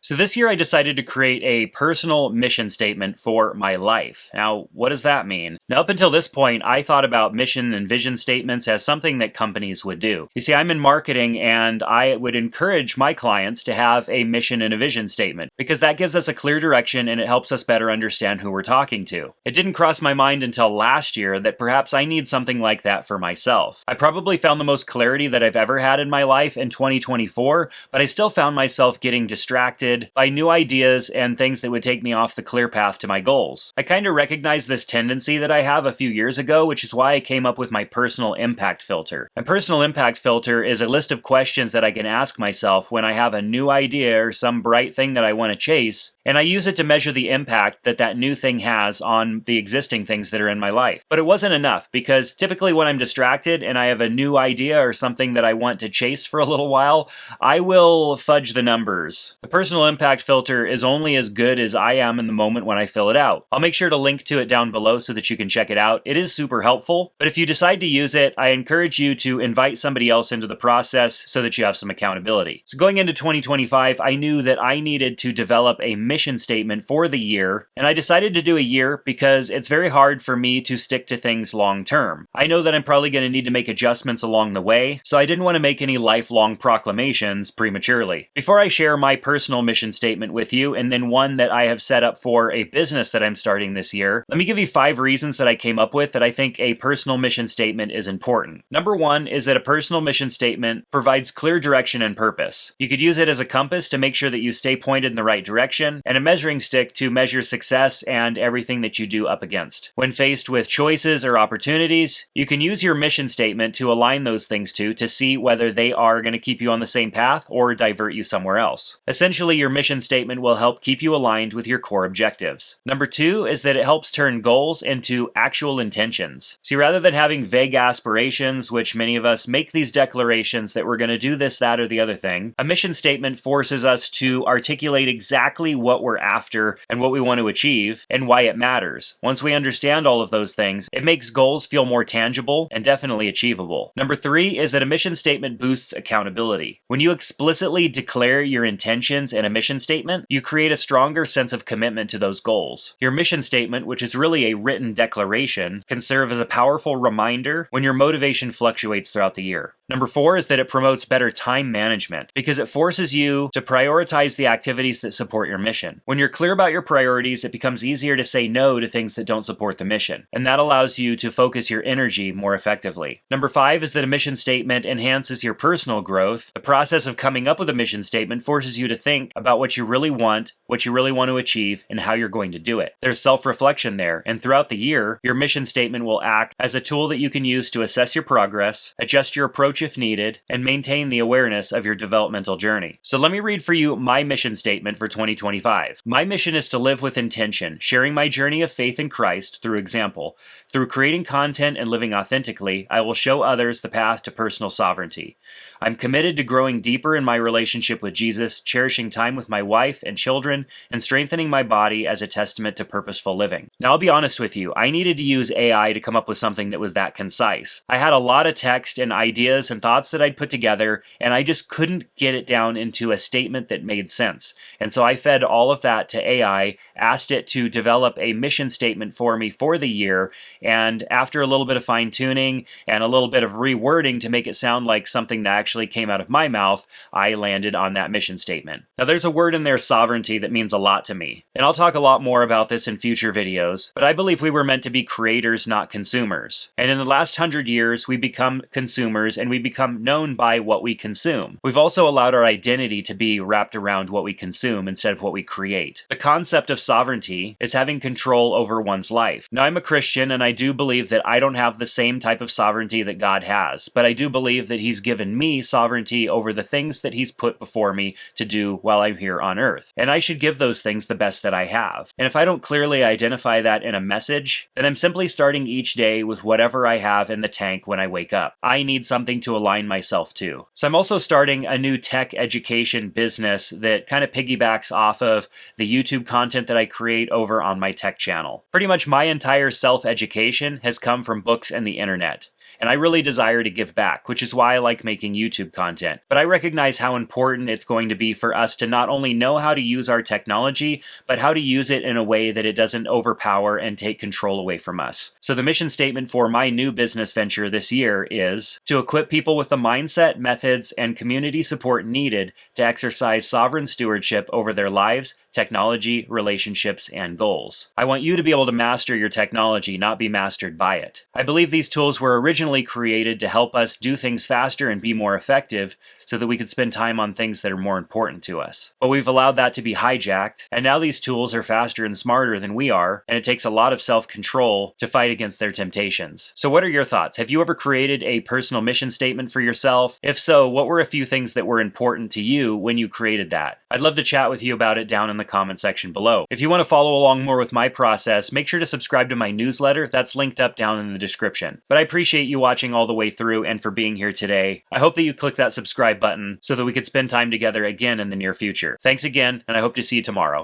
So this year I decided to create a personal mission statement for my life. Now, what does that mean? Now, up until this point, I thought about mission and vision statements as something that companies would do. You see, I'm in marketing and I would encourage my clients to have a mission and a vision statement because that gives us a clear direction and it helps us better understand who we're talking to. It didn't cross my mind until last year that perhaps I need something like that for myself. I probably found the most clarity that I've ever had in my life in 2024, but I still found myself getting distracted by new ideas and things that would take me off the clear path to my goals. I kind of recognized this tendency that I have a few years ago, which is why I came up with my personal impact filter. My personal impact filter is a list of questions that I can ask myself when I have a new idea or some bright thing that I want to chase, and I use it to measure the impact that that new thing has on the existing things that are in my life. But it wasn't enough, because typically when I'm distracted and I have a new idea or something that I want to chase for a little while, I will fudge the numbers. The personal impact filter is only as good as I am in the moment when I fill it out. I'll make sure to link to it down below so that you can check it out. It is super helpful, but if you decide to use it, I encourage you to invite somebody else into the process so that you have some accountability. So going into 2025, I knew that I needed to develop a mission statement for the year, and I decided to do a year because it's very hard for me to stick to things long term. I know that I'm probably going to need to make adjustments along the way, so I didn't want to make any lifelong proclamations prematurely. Before I share my personal mission statement with you, and then one that I have set up for a business that I'm starting this year, let me give you 5 reasons that I came up with that I think a personal mission statement is important. Number 1 is that a personal mission statement provides clear direction and purpose. You could use it as a compass to make sure that you stay pointed in the right direction, and a measuring stick to measure success and everything that you do up against. When faced with choices or opportunities, you can use your mission statement to align those things to see whether they are going to keep you on the same path or divert you somewhere else. Essentially, your mission statement will help keep you aligned with your core objectives. Number 2 is that it helps turn goals into actual intentions. See, rather than having vague aspirations, which many of us make these declarations that we're going to do this, that, or the other thing, a mission statement forces us to articulate exactly what we're after and what we want to achieve and why it matters. Once we understand all of those things, it makes goals feel more tangible and definitely achievable. Number 3 is that a mission statement boosts accountability. When you explicitly declare your intentions in a mission statement, you create a stronger sense of commitment to those goals. Your mission statement, which is really a written declaration, can serve as a powerful reminder when your motivation fluctuates throughout the year. Number 4 is that it promotes better time management because it forces you to prioritize the activities that support your mission. When you're clear about your priorities, it becomes easier to say no to things that don't support the mission, and that allows you to focus your energy more effectively. Number 5 is that a mission statement enhances your personal growth. The process of coming up with a mission statement forces you to think about what you really want to achieve, and how you're going to do it. There's self-reflection there, and throughout the year, your mission statement will act as a tool that you can use to assess your progress, adjust your approach if needed, and maintain the awareness of your developmental journey. So let me read for you my mission statement for 2025. My mission is to live with intention, sharing my journey of faith in Christ through example. Through creating content and living authentically, I will show others the path to personal sovereignty. I'm committed to growing deeper in my relationship with Jesus, cherishing time with my wife and children, and strengthening my body as a testament to purposeful living. Now, I'll be honest with you, I needed to use AI to come up with something that was that concise. I had a lot of text and ideas and thoughts that I'd put together, and I just couldn't get it down into a statement that made sense. And so I fed all of that to AI, asked it to develop a mission statement for me for the year, and after a little bit of fine-tuning and a little bit of rewording to make it sound like something that actually came out of my mouth, I landed on that mission statement. Now, there's a word in there, sovereignty, that means a lot to me. And I'll talk a lot more about this in future videos, but I believe we were meant to be creators, not consumers. And in the last 100 years, we become consumers and we become known by what we consume. We've also allowed our identity to be wrapped around what we consume instead of what we create. The concept of sovereignty is having control over one's life. Now, I'm a Christian and I do believe that I don't have the same type of sovereignty that God has, but I do believe that He's given me sovereignty over the things that He's put before me to do while I'm here on earth. And I should give those things the best that I have. And if I don't clearly identify that in a message, then I'm simply starting each day with whatever I have in the tank when I wake up. I need something to align myself to. So I'm also starting a new tech education business that kind of piggybacks off of the YouTube content that I create over on my tech channel. Pretty much my entire self-education has come from books and the internet. and I really desire to give back, which is why I like making YouTube content. But I recognize how important it's going to be for us to not only know how to use our technology, but how to use it in a way that it doesn't overpower and take control away from us. So the mission statement for my new business venture this year is to equip people with the mindset, methods, and community support needed to exercise sovereign stewardship over their lives, technology, relationships, and goals. I want you to be able to master your technology, not be mastered by it. I believe these tools were originally created to help us do things faster and be more effective so that we could spend time on things that are more important to us. But we've allowed that to be hijacked, and now these tools are faster and smarter than we are, and it takes a lot of self-control to fight against their temptations. So what are your thoughts? Have you ever created a personal mission statement for yourself? If so, what were a few things that were important to you when you created that? I'd love to chat with you about it down in the comment section below. If you want to follow along more with my process, make sure to subscribe to my newsletter. That's linked up down in the description. But I appreciate you watching all the way through and for being here today. I hope that you click that subscribe button so that we could spend time together again in the near future. Thanks again, and I hope to see you tomorrow.